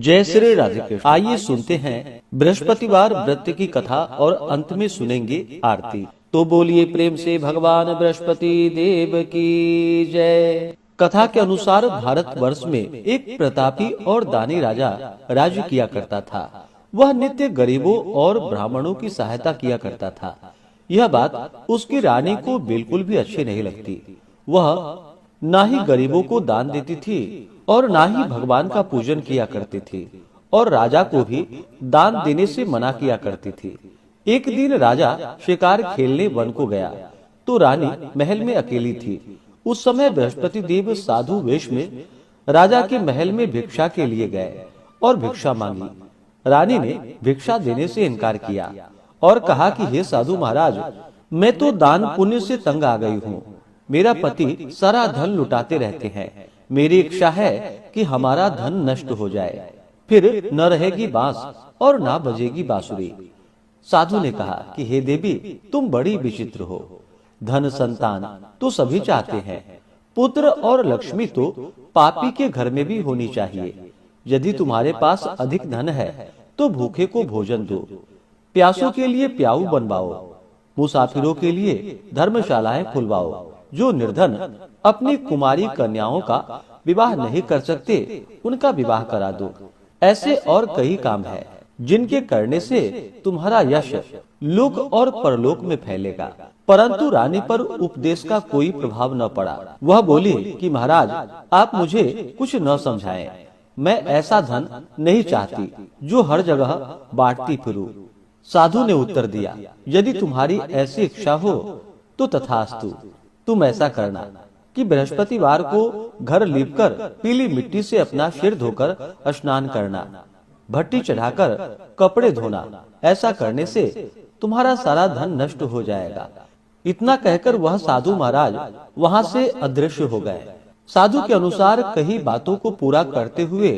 जय श्री राधे कृष्ण। आइए सुनते हैं बृहस्पतिवार व्रत की कथा और अंत में सुनेंगे आरती। तो बोलिए प्रेम से भगवान बृहस्पति देव की जय। कथा के अनुसार भारतवर्ष में एक प्रतापी और दानी राजा राज्य किया करता था। वह नित्य गरीबों और ब्राह्मणों की सहायता किया करता था। यह बात उसकी रानी को बिल्कुल भी अच्छी नहीं लगती। वह ना ही गरीबों को दान देती थी और ना ही भगवान का पूजन किया करती थी और राजा को भी दान देने से मना किया करती थी। एक दिन राजा शिकार खेलने वन को गया तो रानी महल में अकेली थी। उस समय बृहस्पति देव साधु वेश में राजा के महल में भिक्षा के लिए गए और भिक्षा मांगी। रानी ने भिक्षा देने से इनकार किया और कहा कि हे साधु महाराज, मैं तो दान पुण्य से तंग आ गई हूँ। मेरा पति सारा धन लुटाते रहते हैं। मेरी इच्छा है कि हमारा धन नष्ट हो जाए, फिर न रहेगी बांस और न बजेगी बांसुरी। साधु ने कहा कि हे देवी, तुम बड़ी विचित्र हो। धन संतान तो सभी चाहते हैं, पुत्र और लक्ष्मी तो पापी के घर में भी होनी चाहिए। यदि तुम्हारे पास अधिक धन है तो भूखे को भोजन दो, प्यासों के लिए प्याऊ बनवाओ, मुसाफिरों के लिए धर्मशालाएं खुलवाओ। जो निर्धन अपनी कुमारी कन्याओं का विवाह नहीं कर सकते, उनका विवाह करा दो। ऐसे और कई काम है जिनके करने से तुम्हारा यश लोक और परलोक में फैलेगा। परंतु रानी पर उपदेश का कोई प्रभाव न पड़ा। वह बोली कि महाराज, आप मुझे कुछ न समझाएं। मैं ऐसा धन नहीं चाहती जो हर जगह बांटती फिरूं। साधु ने उत्तर दिया, यदि तुम्हारी ऐसी इच्छा हो तो तथास्तु। तुम ऐसा करना कि बृहस्पतिवार को घर लीपकर पीली मिट्टी से अपना सिर धोकर स्नान करना, भट्टी चढ़ाकर कपड़े धोना। ऐसा करने से तुम्हारा सारा धन नष्ट हो जाएगा। इतना कहकर वह साधु महाराज वहां से अदृश्य हो गए। साधु के अनुसार कई बातों को पूरा करते हुए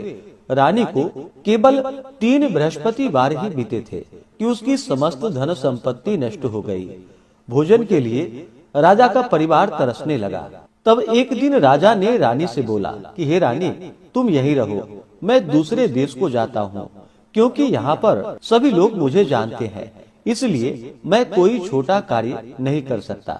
रानी को केवल 3 बृहस्पतिवार ही बीते थे कि उसकी समस्त धन संपत्ति नष्ट हो गई। भोजन के लिए राजा का परिवार तरसने लगा। तब एक दिन राजा ने रानी से बोला कि हे रानी, तुम यहीं रहो, मैं दूसरे देश को जाता हूँ, क्योंकि यहाँ पर सभी लोग मुझे जानते हैं, इसलिए मैं कोई छोटा कार्य नहीं कर सकता।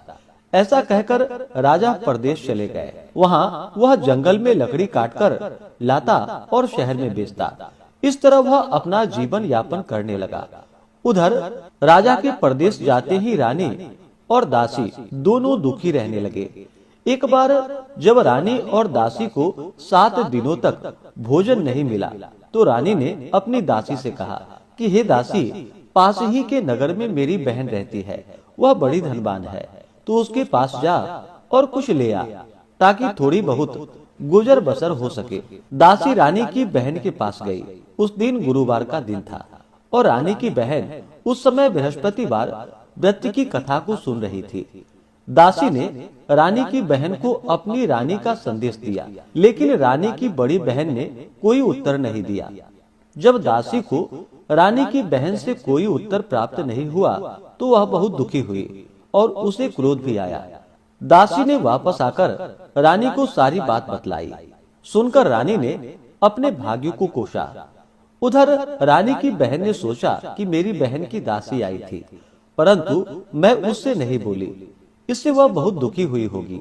ऐसा कहकर राजा परदेश चले गए। वहाँ वह जंगल में लकड़ी काटकर लाता और शहर में बेचता। इस तरह वह अपना जीवन यापन करने लगा। उधर राजा के परदेश जाते ही रानी और दासी दोनों दुखी रहने लगे। एक बार जब रानी और दासी को 7 दिनों तक भोजन नहीं मिला तो रानी ने अपनी दासी से कहा कि हे दासी, पास ही के नगर में मेरी बहन रहती है, वह बड़ी धनवान है, तो उसके पास जा और कुछ ले आ, ताकि थोड़ी बहुत गुजर बसर हो सके। दासी रानी की बहन के पास गई। उस दिन गुरुवार का दिन था और रानी की बहन उस समय बृहस्पतिवार व्रत की कथा को सुन रही थी। दासी ने रानी की बहन को अपनी रानी का संदेश दिया, लेकिन रानी की बड़ी बहन ने कोई उत्तर नहीं दिया। जब दासी को रानी की बहन से कोई उत्तर प्राप्त नहीं हुआ तो वह बहुत दुखी हुई और उसे क्रोध भी आया। दासी ने वापस आकर रानी को सारी बात बतलाई। सुनकर रानी ने अपने भाग्य को कोसा। उधर रानी की बहन ने सोचा कि मेरी बहन की दासी आई थी, परंतु मैं उससे नहीं बोली, इससे वह बहुत दुखी हुई होगी।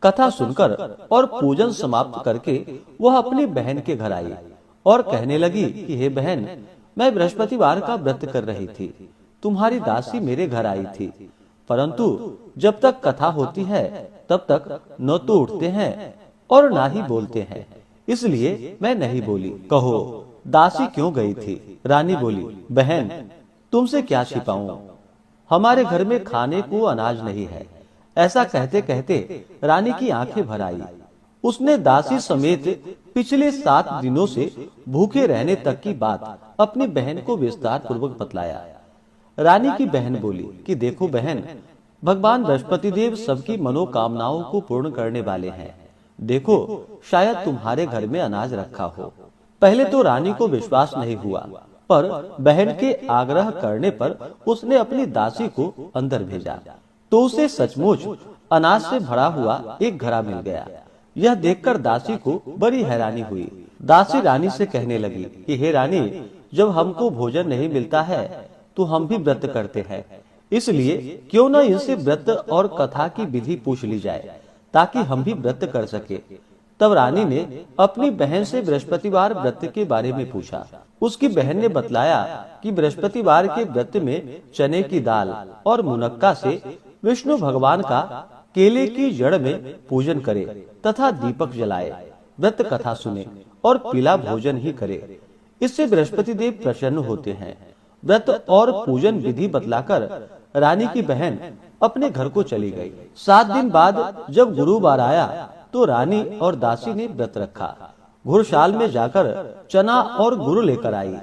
कथा सुनकर और पूजन समाप्त करके वह अपनी बहन के घर आई और कहने लगी कि हे बहन, मैं बृहस्पतिवार का व्रत कर रही थी, तुम्हारी दासी मेरे घर आई थी, परंतु जब तक कथा होती है तब तक न तो उठते हैं और ना ही बोलते हैं, इसलिए मैं नहीं बोली। कहो दासी क्यों गई थी? रानी बोली, बहन, तुमसे क्या छिपाऊं, हमारे घर में खाने को अनाज नहीं है। ऐसा कहते कहते रानी की आंखें भर आई। उसने दासी समेत पिछले 7 दिनों से भूखे रहने तक की बात अपनी बहन को विस्तार पूर्वक बतलाया। रानी की बहन बोली कि देखो बहन, भगवान बृहस्पति देव सबकी मनोकामनाओं को पूर्ण करने वाले हैं। देखो, शायद तुम्हारे घर में अनाज रखा हो। पहले तो रानी को विश्वास नहीं हुआ, पर बहन के आग्रह करने पर उसने अपनी दासी को अंदर भेजा तो उसे सचमुच अनाज से भरा हुआ एक घड़ा मिल गया। यह देखकर दासी को बड़ी हैरानी हुई। दासी रानी से कहने लगी कि हे रानी, जब हमको भोजन नहीं मिलता है तो हम भी व्रत करते हैं, इसलिए क्यों न इनसे व्रत और कथा की विधि पूछ ली जाए ताकि हम भी व्रत कर सके। तब रानी ने अपनी बहन से बृहस्पतिवार व्रत के बारे में पूछा। उसकी बहन ने बतलाया कि बृहस्पतिवार के व्रत में चने की दाल और मुनक्का से विष्णु भगवान का केले की जड़ में पूजन करे तथा दीपक जलाए, व्रत कथा सुने और पीला भोजन ही करे। इससे बृहस्पति देव प्रसन्न होते हैं। व्रत और पूजन विधि बतलाकर रानी की बहन अपने घर को चली गई। 7 दिन बाद जब गुरुवार आया तो रानी और दासी ने व्रत रखा। घुड़शाल में जाकर चना और गुड़ लेकर आई,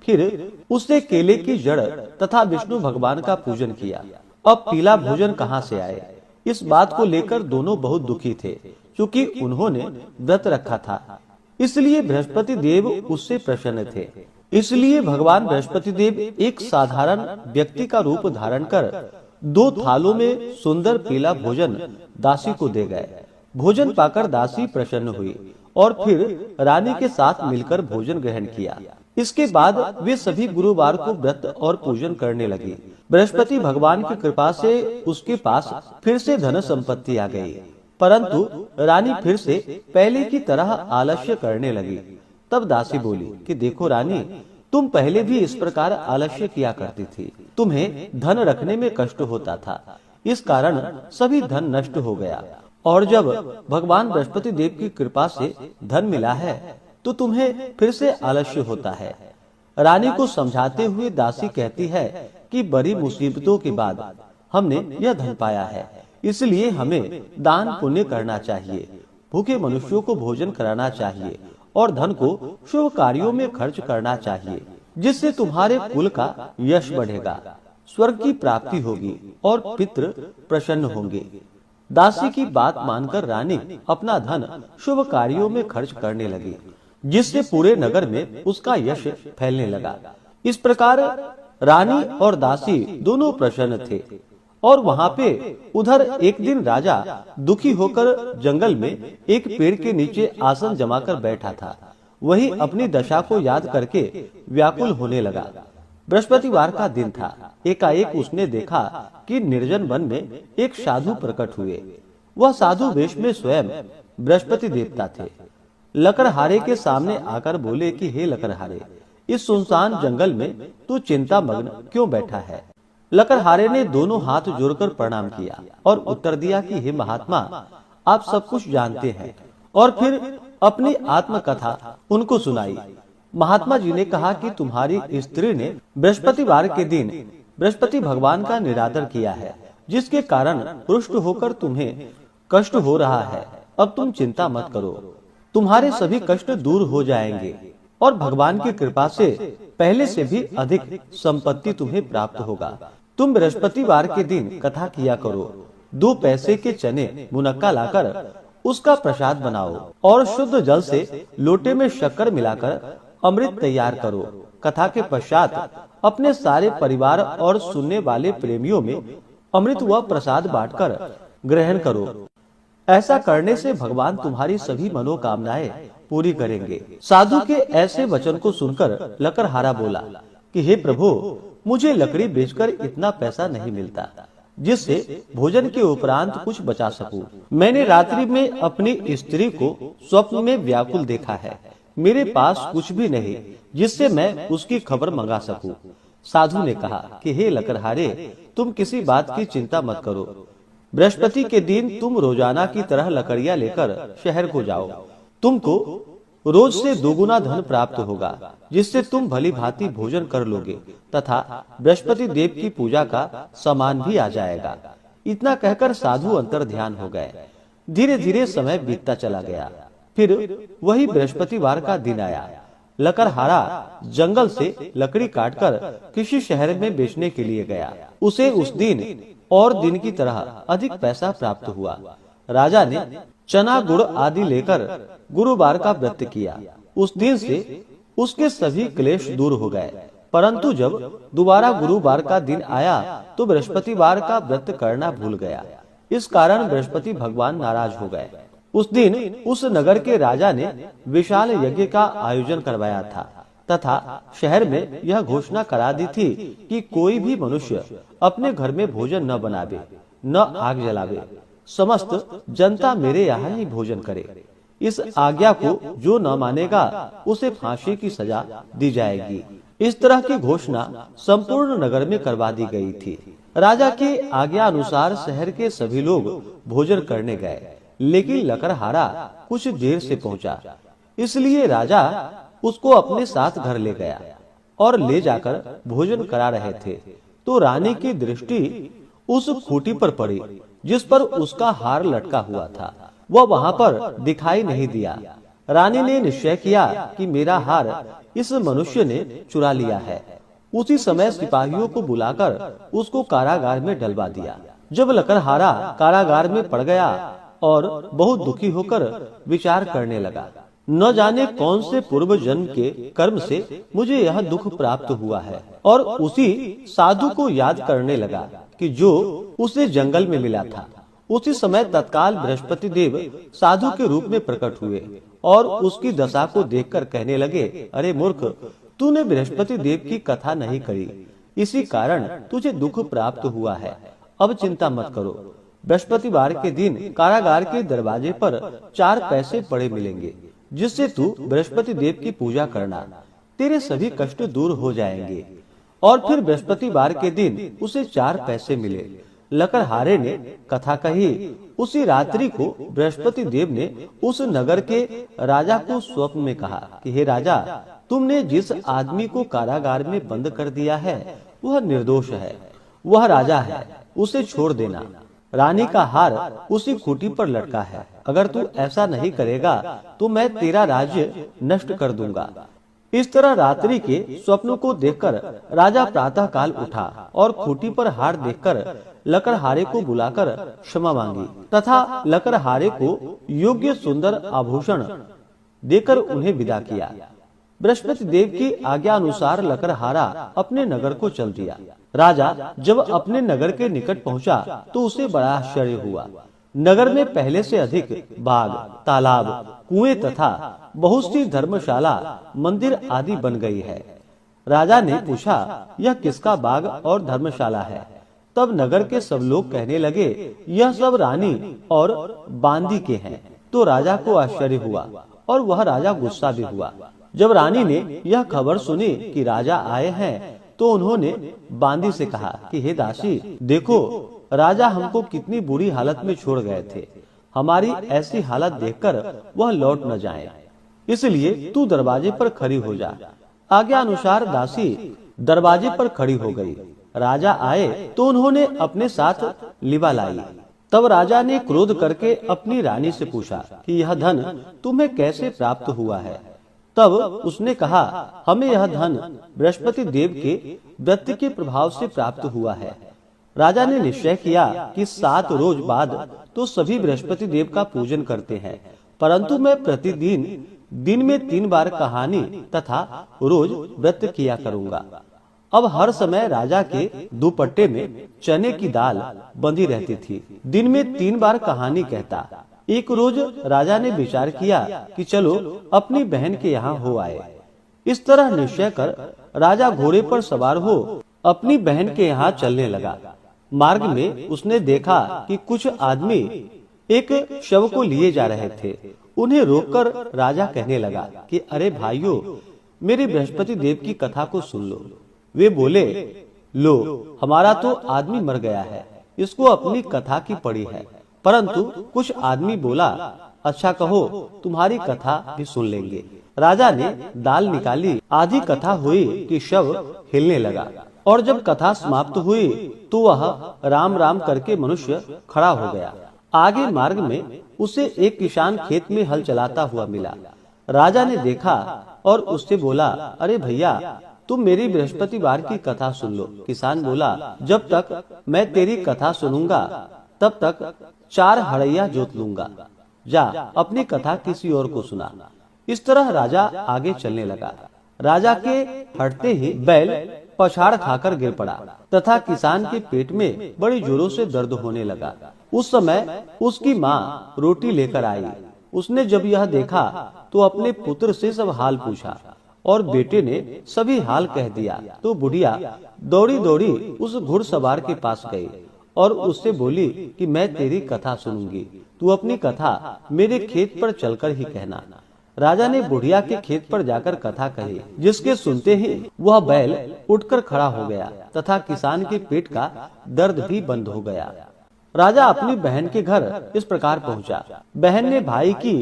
फिर उससे केले की जड़ तथा विष्णु भगवान का पूजन किया। अब पीला भोजन कहाँ से आए, इस बात को लेकर दोनों बहुत दुखी थे, क्योंकि उन्होंने व्रत रखा था, इसलिए बृहस्पति देव उससे प्रसन्न थे। इसलिए भगवान बृहस्पति देव एक साधारण व्यक्ति का रूप धारण कर 2 थालों में सुंदर पीला भोजन दासी को दे गए। भोजन पाकर दासी प्रसन्न हुई और फिर रानी के साथ मिलकर भोजन ग्रहण किया। इसके बाद वे सभी गुरुवार को व्रत और पूजन करने लगी। बृहस्पति भगवान की कृपा से उसके पास फिर से धन संपत्ति आ गई, परंतु रानी फिर से पहले की तरह आलस्य करने लगी। तब दासी बोली कि देखो रानी, तुम पहले भी इस प्रकार आलस्य किया करती थी। तुम्हें धन रखने में कष्ट होता था, इस कारण सभी धन नष्ट हो गया, और जब भगवान बृहस्पति देव की कृपा से धन मिला है तो तुम्हें फिर से आलस्य होता है। रानी को समझाते हुए दासी कहती है कि बड़ी मुसीबतों के बाद हमने यह धन पाया है, इसलिए हमें दान पुण्य करना चाहिए, भूखे मनुष्यों को भोजन कराना चाहिए और धन को शुभ कार्यों में खर्च करना चाहिए, जिससे तुम्हारे कुल का यश बढ़ेगा, स्वर्ग की प्राप्ति होगी और पितृ प्रसन्न होंगे। दासी की बात मानकर रानी अपना धन शुभ कार्यों में खर्च करने लगी, जिससे पूरे नगर में उसका यश फैलने लगा। इस प्रकार रानी और दासी दोनों प्रसन्न थे। और वहाँ पे उधर एक दिन राजा दुखी होकर जंगल में एक पेड़ के नीचे आसन जमाकर बैठा था। वही अपनी दशा को याद करके व्याकुल होने लगा। बृहस्पतिवार का दिन था। एकाएक उसने देखा कि निर्जन वन में एक साधु प्रकट हुए। वह साधु वेश में स्वयं बृहस्पति देवता थे। लकड़हारे के सामने आकर बोले कि हे लकड़हारे, इस सुनसान जंगल में तू चिंता मग्न क्यों बैठा है? लकड़हारे ने दोनों हाथ जोड़कर प्रणाम किया और उत्तर दिया कि हे महात्मा, आप सब कुछ जानते हैं। और फिर अपनी आत्मकथा उनको सुनाई। महात्मा जी ने कहा कि तुम्हारी स्त्री ने बृहस्पतिवार के दिन बृहस्पति भगवान का निरादर किया है, जिसके कारण रुष्ट होकर तुम्हें कष्ट हो रहा है। अब तुम चिंता मत करो, तुम्हारे सभी कष्ट दूर हो जाएंगे और भगवान की कृपा से पहले से भी अधिक संपत्ति तुम्हें प्राप्त होगा। तुम बृहस्पतिवार के दिन कथा किया करो। 2 पैसे के चने मुनक्का लाकर उसका प्रसाद बनाओ और शुद्ध जल से लोटे में शक्कर मिलाकर अमृत तैयार करो। कथा के पश्चात अपने सारे परिवार और सुनने वाले प्रेमियों में अमृत व प्रसाद बांटकर ग्रहण करो। ऐसा करने से भगवान तुम्हारी सभी मनोकामनाएं पूरी करेंगे। साधु के ऐसे वचन को सुनकर लकड़हारा बोला कि हे प्रभु, मुझे लकड़ी बेचकर इतना पैसा नहीं मिलता जिससे भोजन के उपरांत कुछ बचा सकूं। मैंने रात्रि में अपनी स्त्री को स्वप्न में व्याकुल देखा है। मेरे पास कुछ भी नहीं जिससे मैं उसकी खबर मंगा सकूं। साधु ने कहा कि हे लकड़हारे, तुम किसी बात की चिंता मत करो। बृहस्पति के दिन तुम रोजाना की तरह लकड़ियां लेकर शहर को जाओ। तुमको रोज से 2 गुना धन प्राप्त होगा, जिससे तुम भली भांति भोजन कर लोगे तथा बृहस्पति देव की पूजा का सामान भी आ जाएगा। इतना कहकर साधु अंतर ध्यान हो गए। धीरे धीरे समय बीतता चला गया। फिर वही बृहस्पतिवार का दिन आया। लकड़हारा जंगल से लकड़ी काटकर किसी शहर में बेचने के लिए गया। उसे उस दिन और दिन की तरह अधिक पैसा प्राप्त हुआ। राजा ने चना गुड़ आदि लेकर गुरुवार का व्रत किया। उस दिन से उसके सभी क्लेश दूर हो गए। परंतु जब दोबारा गुरुवार का दिन आया तो बृहस्पतिवार का व्रत करना भूल गया। इस कारण बृहस्पति भगवान नाराज हो गए। उस दिन उस नगर के राजा ने विशाल यज्ञ का आयोजन करवाया था तथा शहर में यह घोषणा करा दी थी कि कोई भी मनुष्य अपने घर में भोजन न बनावे, न आग जलावे। समस्त जनता मेरे यहाँ ही भोजन करे। इस आज्ञा को जो न मानेगा उसे फांसी की सजा दी जाएगी। इस तरह की घोषणा संपूर्ण नगर में करवा दी गई थी। राजा की आज्ञा अनुसार शहर के सभी लोग भोजन करने गए, लेकिन लकड़हारा कुछ देर से पहुंचा, इसलिए राजा उसको अपने साथ घर ले गया और ले जाकर भोजन करा रहे थे तो रानी की दृष्टि उस खूंटी पर पड़ी जिस पर उसका हार लटका हुआ था। वह वहां पर दिखाई नहीं दिया। रानी ने निश्चय किया कि मेरा हार इस मनुष्य ने चुरा लिया है। उसी समय सिपाहियों को बुलाकर उसको कारागार में डलवा दिया। जब लकड़हारा कारागार में पड़ गया और बहुत दुखी होकर विचार करने लगा, न जाने कौन से पूर्व जन्म के कर्म से मुझे यह दुख प्राप्त हुआ है, और उसी साधु को याद करने लगा कि जो उसे जंगल में मिला था। उसी समय तत्काल बृहस्पति देव साधु के रूप में प्रकट हुए और उसकी दशा को देखकर कहने लगे, अरे मूर्ख, तूने बृहस्पति देव की कथा नहीं करी, इसी कारण तुझे दुख प्राप्त हुआ है। अब चिंता मत करो। बृहस्पतिवार के दिन कारागार के दरवाजे पर 4 पैसे पड़े मिलेंगे, जिससे तू बृहस्पति देव की पूजा करना, तेरे सभी कष्ट दूर हो जाएंगे। और फिर बृहस्पतिवार के दिन उसे 4 पैसे मिले। लकड़हारे ने कथा कही। उसी रात्रि को बृहस्पति देव ने उस नगर के राजा को स्वप्न में कहा कि हे राजा, तुमने जिस आदमी को कारागार में बंद कर दिया है वह निर्दोष है, वह राजा है, उसे छोड़ देना। रानी का हार उसी खूंटी पर लटका है। अगर तू ऐसा नहीं करेगा तो मैं तेरा राज्य नष्ट कर दूंगा। इस तरह रात्रि के स्वप्न को देखकर राजा प्रातः काल उठा और खूंटी पर हार देखकर लकड़हारे को बुलाकर क्षमा मांगी तथा लकड़हारे को योग्य सुंदर आभूषण देकर उन्हें विदा किया। बृहस्पति देव की आज्ञा अनुसार लकड़हारा अपने नगर को चल दिया। राजा जब अपने नगर के निकट पहुंचा तो उसे बड़ा आश्चर्य हुआ। नगर में पहले से अधिक बाग, तालाब, कुएं तथा बहुत सी धर्मशाला, मंदिर आदि बन गई है। राजा ने पूछा, यह किसका बाग और धर्मशाला है? तब नगर के सब लोग कहने लगे, यह सब रानी और बांदी के हैं। तो राजा को आश्चर्य हुआ और वह राजा गुस्सा भी हुआ। जब रानी ने यह खबर सुनी कि राजा आए हैं तो उन्होंने बांदी से कहा कि हे दासी, देखो राजा हमको कितनी बुरी हालत में छोड़ गए थे। हमारी ऐसी हालत देखकर वह लौट न जाए, इसलिए तू दरवाजे पर खड़ी हो जा। आज्ञा अनुसार दासी दरवाजे पर खड़ी हो गई। राजा आए तो उन्होंने अपने साथ लिवा लाई। तब राजा ने क्रोध करके अपनी रानी से पूछा कि यह धन तुम्हें कैसे प्राप्त हुआ है? तब उसने कहा, हमें यह धन बृहस्पति देव के व्रत के प्रभाव से प्राप्त हुआ है। राजा ने निश्चय किया कि 7 रोज बाद तो सभी बृहस्पति देव का पूजन करते हैं, परंतु मैं प्रतिदिन दिन में 3 बार कहानी तथा रोज व्रत किया करूंगा। अब हर समय राजा के दुपट्टे में चने की दाल बंधी रहती थी। दिन में 3 बार कहानी कहता। एक रोज राजा ने विचार किया कि चलो अपनी बहन के यहाँ हो आए। इस तरह निश्चय कर राजा घोड़े पर सवार हो अपनी बहन के यहाँ चलने लगा। मार्ग में उसने देखा कि कुछ आदमी एक शव को लिए जा रहे थे। उन्हें रोककर राजा कहने लगा कि अरे भाइयों, मेरे बृहस्पति देव की कथा को सुन लो। वे बोले, लो, हमारा तो आदमी मर गया है, इसको अपनी कथा की पड़ी है। परंतु कुछ आदमी बोला, अच्छा कहो, तुम्हारी कथा भी सुन लेंगे। राजा ने दाल निकाली। आधी कथा हुई कि शव हिलने लगा, और जब कथा समाप्त हुई तो वह राम राम करके मनुष्य खड़ा हो गया। आगे मार्ग में उसे एक किसान खेत में हल चलाता हुआ मिला। राजा ने देखा और उससे बोला, अरे भैया, तुम मेरी बृहस्पतिवार की कथा सुन लो। किसान बोला, जब तक मैं तेरी कथा सुनूंगा तब तक 4 हड़ैया जोत लूंगा। जा अपनी कथा किसी और को सुना। इस तरह राजा आगे चलने लगा। राजा के हटते ही बैल पछाड़ खाकर गिर पड़ा तथा किसान के पेट में बड़ी जोरों से दर्द होने लगा। उस समय उसकी माँ रोटी लेकर आई। उसने जब यह देखा तो अपने पुत्र से सब हाल पूछा और बेटे ने सभी हाल कह दिया। तो बुढ़िया दौड़ी दौड़ी उस घुड़सवार के पास गई और उससे बोली कि मैं तेरी कथा सुनूंगी, तू अपनी कथा मेरे खेत पर चलकर ही कहना। राजा ने बुढ़िया के खेत पर जाकर कथा कही, जिसके सुनते ही वह बैल उठकर खड़ा हो गया तथा किसान के पेट का दर्द भी बंद हो गया। राजा अपनी बहन के घर इस प्रकार पहुंचा। बहन ने भाई की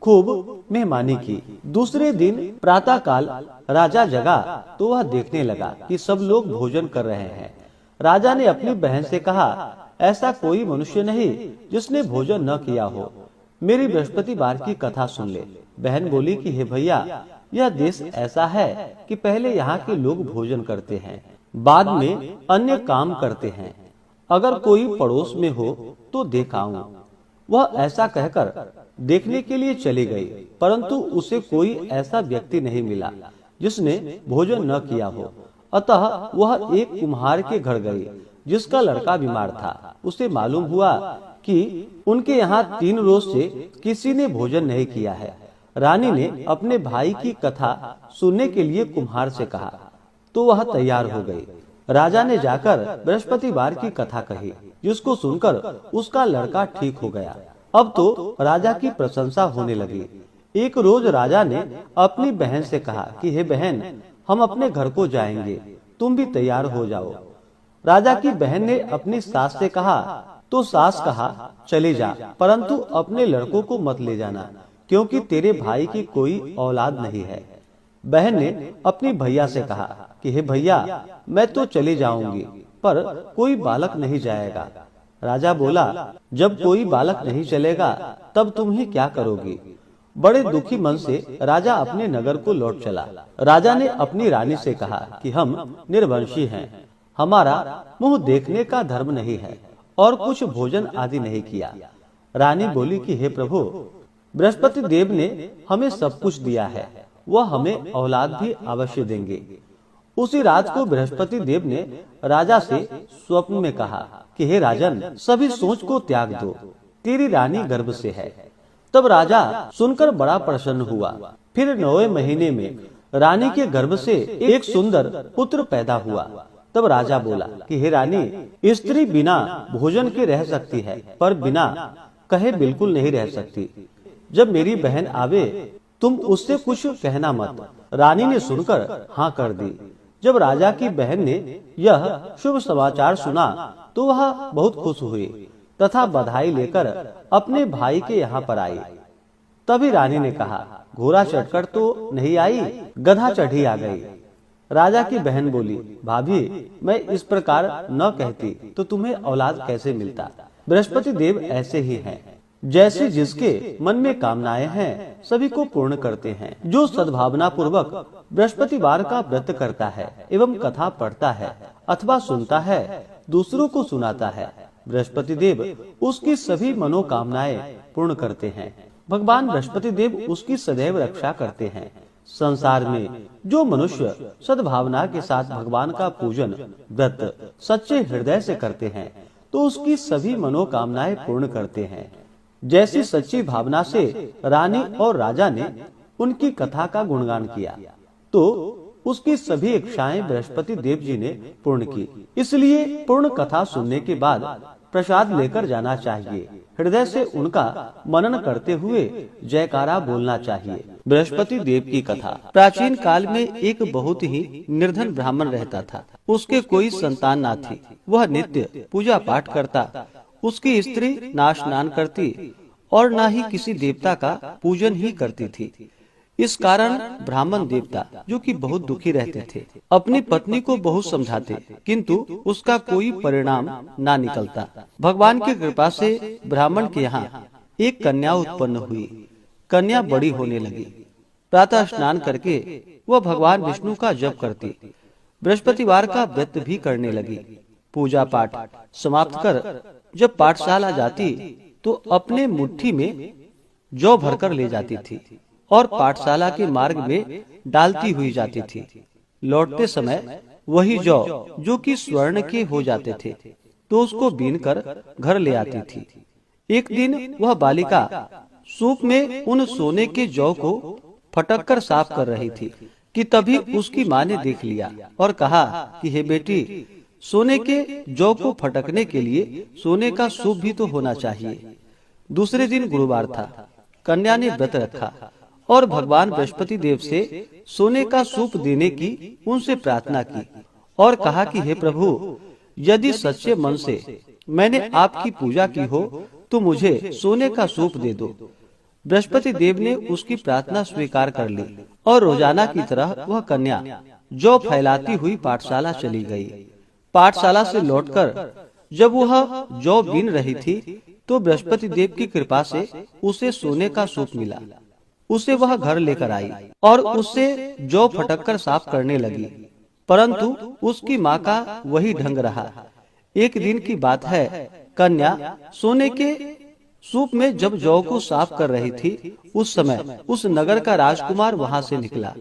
खूब मेहमानी की। दूसरे दिन प्रातः काल राजा जगा तो वह देखने लगा कि सब लोग भोजन कर रहे हैं। राजा ने अपनी बहन से कहा, ऐसा कोई मनुष्य नहीं जिसने भोजन न किया हो, मेरी बृहस्पतिवार की कथा सुन ले। बहन बोली कि हे भैया, यह देश ऐसा है कि पहले यहाँ के लोग भोजन करते हैं, बाद में अन्य काम करते हैं। अगर कोई पड़ोस में हो तो देखाऊं। वह ऐसा कहकर देखने के लिए चली गई, परंतु उसे कोई ऐसा व्यक्ति नहीं मिला जिसने भोजन न किया हो। अतः वह एक कुम्हार के घर गई जिसका लड़का बीमार था। उसे मालूम हुआ कि उनके यहाँ 3 रोज से किसी ने भोजन नहीं किया है। रानी ने अपने भाई की कथा सुनने के लिए कुम्हार से कहा तो वह तैयार हो गई। राजा ने जाकर बृहस्पतिवार की कथा कही, जिसको सुनकर उसका लड़का ठीक हो गया। अब तो राजा की प्रशंसा होने लगी। एक रोज राजा ने अपनी बहन से कहा कि हे बहन, हम अपने घर को जाएंगे, तुम भी तैयार हो जाओ। राजा की बहन ने अपनी सास से कहा तो सास कहा, चले जा, परंतु अपने लड़कों को मत ले जाना, क्योंकि तेरे भाई की कोई औलाद नहीं है। बहन ने अपनी भैया से कहा कि हे भैया, मैं तो चली जाऊंगी, पर कोई बालक नहीं जाएगा। राजा बोला, जब कोई बालक नहीं चलेगा तब तुम ही क्या करोगी। बड़े दुखी मन से राजा अपने नगर को लौट चला। राजा ने अपनी रानी से कहा कि हम निर्वंशी हैं, हमारा मुंह देखने का धर्म नहीं है और कुछ भोजन आदि नहीं किया। रानी बोली कि हे प्रभु, बृहस्पति देव ने हमें सब कुछ दिया है, वह हमें औलाद भी अवश्य देंगे। उसी रात को बृहस्पति देव ने राजा से स्वप्न में कहा कि हे राजन, सभी सोच को त्याग दो, तेरी रानी गर्भ से है। तब राजा सुनकर बड़ा प्रसन्न हुआ। फिर 9वें महीने में रानी के गर्भ से एक सुंदर पुत्र पैदा हुआ। तब राजा बोला कि हे रानी, स्त्री बिना भोजन के रह सकती है, पर बिना कहे बिल्कुल नहीं रह सकती। जब मेरी बहन आवे तुम उससे कुछ कहना मत। रानी ने सुनकर हाँ कर दी। जब राजा की बहन ने यह शुभ समाचार सुना तो वह बहुत खुश हुई तथा बधाई लेकर अपने भाई के यहाँ पर आई। तभी रानी ने कहा, घोड़ा चढ़कर तो नहीं आई, गधा चढ़ी आ गई। राजा की बहन बोली, भाभी, मैं इस प्रकार न कहती तो तुम्हें औलाद कैसे मिलता। बृहस्पति देव ऐसे ही हैं, जैसे जिसके मन में कामनाएं हैं सभी को पूर्ण करते हैं। जो सद्भावना पूर्वक बृहस्पतिवार का व्रत करता है एवं कथा पढ़ता है अथवा सुनता है, दूसरों को सुनाता है, बृहस्पति देव उसकी सभी मनोकामनाएं पूर्ण करते हैं। भगवान बृहस्पति देव उसकी सदैव रक्षा करते हैं। संसार में जो मनुष्य सद्भावना के साथ भगवान का पूजन व्रत सच्चे हृदय से करते हैं तो उसकी सभी मनोकामनाएं पूर्ण करते हैं। जैसी सच्ची भावना से रानी और राजा ने उनकी कथा का गुणगान किया तो उसकी सभी इच्छाएं बृहस्पति देव जी ने पूर्ण की। इसलिए पूर्ण कथा सुनने के बाद प्रसाद लेकर जाना चाहिए। हृदय से उनका मनन करते हुए जयकारा बोलना चाहिए। बृहस्पति देव की कथा। प्राचीन काल में एक बहुत ही निर्धन ब्राह्मण रहता था। उसके कोई संतान न थी। वह नित्य पूजा पाठ करता। उसकी स्त्री ना स्नान करती और न ही किसी देवता का पूजन ही करती थी। इस कारण ब्राह्मण देवता, जो कि बहुत दुखी रहते थे, अपनी पत्नी को बहुत समझाते, किंतु उसका कोई परिणाम ना निकलता। भगवान की कृपा से ब्राह्मण के यहाँ एक कन्या उत्पन्न हुई। कन्या बड़ी होने लगी। प्रातः स्नान करके वह भगवान विष्णु का जप करती। बृहस्पतिवार का व्रत भी करने लगी। पूजा पाठ समाप्त कर जब पाठशाला जाती तो अपने मुट्ठी में जौ भरकर ले जाती थी और पाठशाला के मार्ग में डालती हुई जाती थी। लौटते समय वही जौ, जो कि स्वर्ण के हो जाते थे, तो उसको बीनकर घर ले आती थी। एक दिन वह बालिका सूप में उन सोने के जौ को फटक कर साफ कर रही थी कि तभी उसकी माँ ने देख लिया और कहा कि हे बेटी, सोने के जौ को फटकने के लिए सोने का सूप भी तो होना चाहिए। दूसरे दिन गुरुवार था। कन्या ने व्रत रखा और भगवान बृहस्पति देव से सोने का सूप देने की उनसे प्रार्थना की और कहा कि हे प्रभु, यदि सच्चे मन से मैंने आपकी पूजा की हो तो मुझे सोने का सूप दे दो। बृहस्पति देव ने उसकी प्रार्थना स्वीकार कर ली और रोजाना की तरह वह कन्या जौ फैलाती हुई पाठशाला चली गई। पाठशाला से लौटकर जब वह जौ बीन रही थी तो बृहस्पति देव की कृपा से उसे सोने का सूप मिला। उसे वह घर लेकर आई और उससे जौ फटककर साफ करने लगी, परंतु उसकी माँ का वही ढंग रहा। एक दिन की बात है, कन्या सोने के सूप में जब जौ को साफ कर रही थी, उस समय उस नगर का राजकुमार वहां से निकला।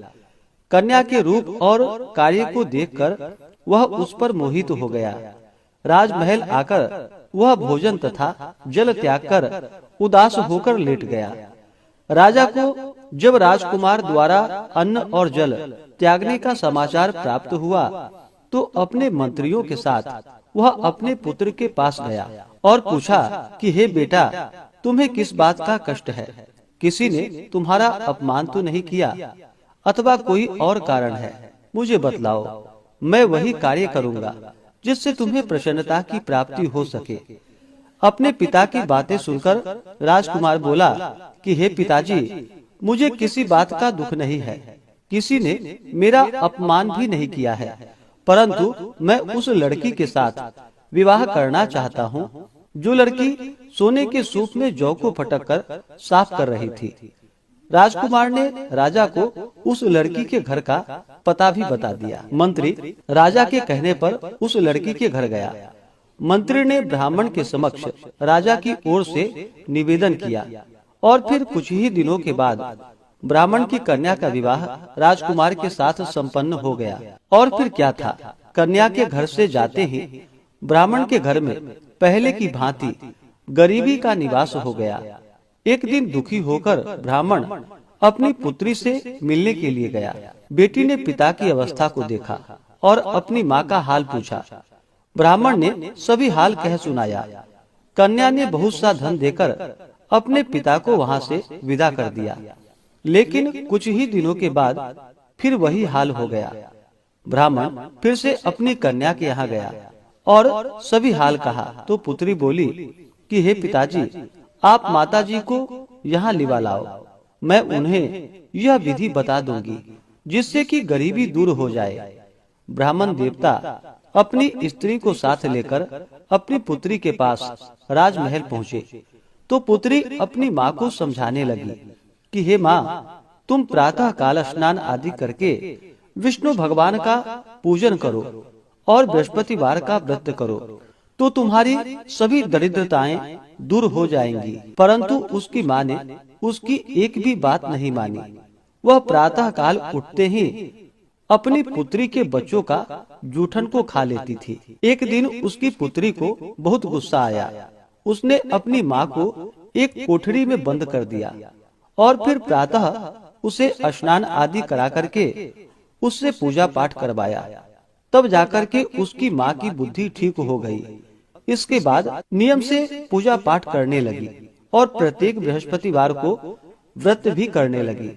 कन्या के रूप और कार्य को देखकर वह उस पर मोहित हो गया। राजमहल आकर वह भोजन तथा जल त्याग कर उदास होकर लेट गया। राजा को जब राजकुमार द्वारा अन्न और जल त्यागने का समाचार प्राप्त हुआ तो अपने मंत्रियों के साथ वह अपने पुत्र के पास गया और पूछा कि हे बेटा, तुम्हें किस बात का कष्ट है? किसी ने तुम्हारा अपमान तो नहीं किया अथवा कोई और कारण है? मुझे बतलाओ, मैं वही कार्य करूँगा जिससे तुम्हें प्रसन्नता की प्राप्ति हो सके। अपने पिता की बातें सुनकर राजकुमार बोला कि हे पिताजी, मुझे किसी बात का दुख नहीं है। किसी ने मेरा अपमान भी नहीं किया है, परंतु मैं उस लड़की के साथ विवाह करना चाहता हूँ जो लड़की सोने के सूप में जौ को फटककर साफ कर रही थी। राजकुमार ने राजा को उस लड़की के घर का पता भी बता दिया। मंत्री राजा के कहने पर उस लड़की के घर गया। मंत्री ने ब्राह्मण के समक्ष राजा की ओर से निवेदन किया और फिर कुछ ही दिनों के बाद ब्राह्मण की कन्या का विवाह राजकुमार के साथ संपन्न हो गया। और फिर क्या था, कन्या के घर से जाते ही ब्राह्मण के घर में पहले की भांति गरीबी का निवास हो गया। एक दिन दुखी होकर ब्राह्मण अपनी पुत्री से मिलने के लिए गया। बेटी ने पिता की अवस्था को देखा और अपनी माँ का हाल पूछा। ब्राह्मण ने सभी हाल कह सुनाया। कन्या ने बहुत सा धन देकर अपने पिता को वहाँ से विदा कर दिया, लेकिन कुछ ही दिनों के बाद फिर वही हाल हो गया। ब्राह्मण फिर से अपनी कन्या के यहाँ गया और सभी हाल कहा तो पुत्री बोली कि हे पिताजी, आप माताजी को यहाँ लिवा लाओ। मैं उन्हें यह विधि बता दूंगी जिससे कि गरीबी दूर हो जाए। ब्राह्मण देवता अपनी स्त्री को साथ लेकर अपनी पुत्री के पास राजमहल पहुँचे तो पुत्री अपनी माँ को समझाने लगी कि हे माँ, तुम प्रातः काल स्नान आदि करके विष्णु भगवान का पूजन करो और बृहस्पतिवार का व्रत करो तो तुम्हारी सभी दरिद्रताएं दूर हो जाएंगी। परंतु उसकी माँ ने उसकी एक भी बात नहीं मानी। वह प्रातः काल उठते ही अपनी पुत्री के बच्चों का जूठन को खा लेती थी। एक दिन उसकी पुत्री को बहुत गुस्सा आया। उसने अपनी माँ को एक कोठरी में बंद कर दिया और फिर प्रातः उसे स्नान आदि करा करके उससे पूजा पाठ करवाया। तब जाकर के उसकी माँ की बुद्धि ठीक हो गई। इसके बाद नियम से पूजा पाठ करने लगी और प्रत्येक बृहस्पतिवार को व्रत भी करने लगी।